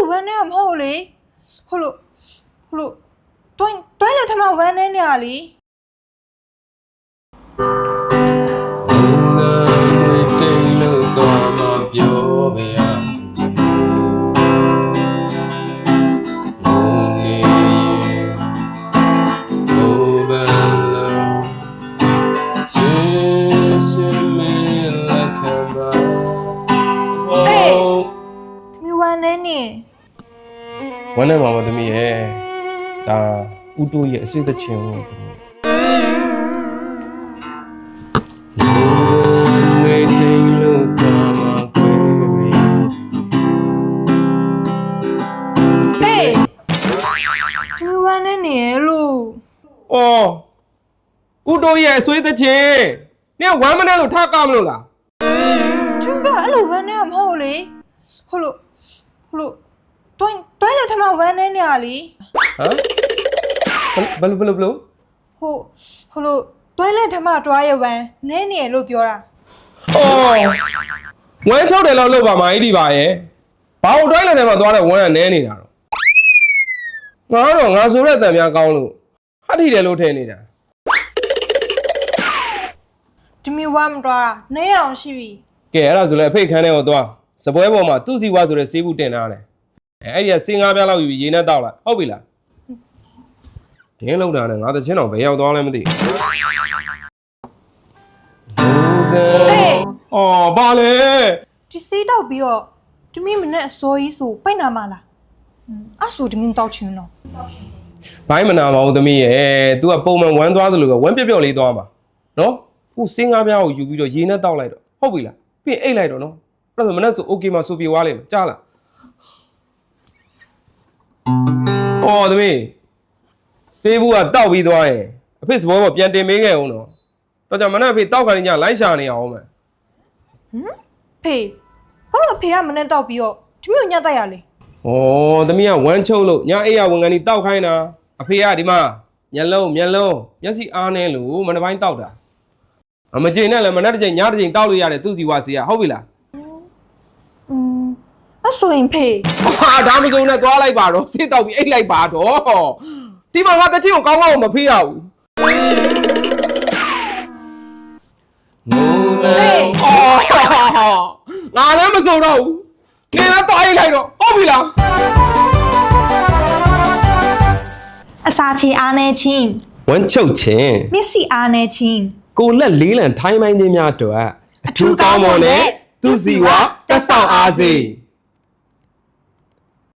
လိုဝမ်းနေမဟုတ်လေဟိုလိုတွိုင်းလက်ထမဝမ်းနေနေရလေတိတ်လို့တော့မပြောပါရဝမ်းနေမှာပါသမီးရဲ့ဒါဦးတိုးရဲ့အစိတ်သက်ချင်းကိုသမီးဝေးတိမ်လို့တော့မခွေပဲဟေးဒီဝမ်းနေနေလို့အော်ဦးတိုးရဲ့အစိတ်သက်ချင်းနင်ဝမ်းမနဲ့လို့ထားကမလို့လားကျန်ကအဲ့လိုဝမ်းနေမဟုတ်လေဟိုလိုတွိုင်းလက်ထမဝမ်းနေနေရလေဟမ်ဘယ်လိုဟိုလိုတွိုင်းလက်ထမတွားရဝမ်းနေနေလို့ပြောတာအော်ဝမ်းချုပ်တယ်လို့လုပ်ပါမအဲ့ဒီပါရဲ့ဘာလို့တွိုင်းလက်ထဲမှာသွားတဲ့ဝမ်းကနဲနေတာတော့ငါဆိုတဲ့အတန်များကောင်းလို့ဟာထိတယ်လို့ထင်နေတာဒီမီဝမ်းမတွားတာနေအောင်ရှိပြီကဲအဲ့ဒါဆိုလဲအဖိတ်ခန်းထဲကိုသွားစပွဲပေါ်မှာသူ့စီဝါဆိုတဲ့ဆေးဘူးတင်ထားတယ်အဲ့ဒီကစင်ကားပြားလောက်ယူပြီးရေနဲ့တောက်လိုက်ဟုတ်ပြီလားဒင်းလုံးတာနဲ့ငါတချင်းတော့ဘယ်ရောက်သွားလဲမသိဘူးအော်ဘာလဲဒီစေးတောက်ပြီးတော့ဒီမီမနဲ့အစိုးကြီးဆိုပိတ်နာမလားအဲ့ဆိုဒီမီတောက်ချင်တော့ဘိုင်းမနာပါဘူးသမီးရဲ့ तू ကပုံမှန်ဝမ်းသွားသလိုပဲဝမ်းပြော့လေးသွားပါနော်ဟိုစင်ကားပြားကိုယူပြီးတော့ရေနဲ့တောက်လိုက်တော့ဟုတ်ပြီလားပြီးအိတ်လိုက်တော့နော်အဲ့ဒါဆိုမနဲ့ဆို okay မှာဆိုပြေသွားလိမ့်မယ်ကြားလားအော်သမီးစေးဘူးကတောက်ပြီးသွားရင်အဖေစဘောပေါ်ပြန်တင်မေးခဲ့အောင်တော့တော့ကြောင့်မနဲ့အဖေတောက်ခါနေကြလိုက်ရှာနေအောင်မယ်ဖေဘာလို့ဖေကမနဲ့တောက်ပြီးတော့ဒီမျိုးညတိုက်ရလဲဩသမီးကဝမ်းချုပ်လို့ညအိယာဝန်ခံကြီးတောက်ခိုင်းတာအဖေကဒီမှာမျက်လုံးမျက်စိအားနေလို့မနှပိုင်းတောက်တာအမကျင်နဲ့လည်းမနဲ့တစ်ချိန်ညတစ်ချိန်တောက်လို့ရတယ်သူ့စီဝါစီကဟုတ်ပြီလားအဲ့ဆိုရင်ဖေဟာဒါမစုံနဲ့သွားလိုက်ပါတော့စေးတောက်ပြီးအိတ်လိုက်ပါတော့ဒီမှာငါတချင်းကိုကောင်းကောင်းမဖေးရဘူးငိုလေငါလည်းမစုံတော့ဘူးနေလည်းတော့အိတ်လိုက်တော့ဟုတ်ပြီလားအစာချေအားနေချင်းဝမ်းချုပ်ခြင်းမျက်စိအားနေချင်းကိုလက်လေးလံထိုင်းမိုင်းခြင်းများအတွက်အထူးကောင်းမွန်တဲ့သူစီဝါတက်ဆောင်အားစေ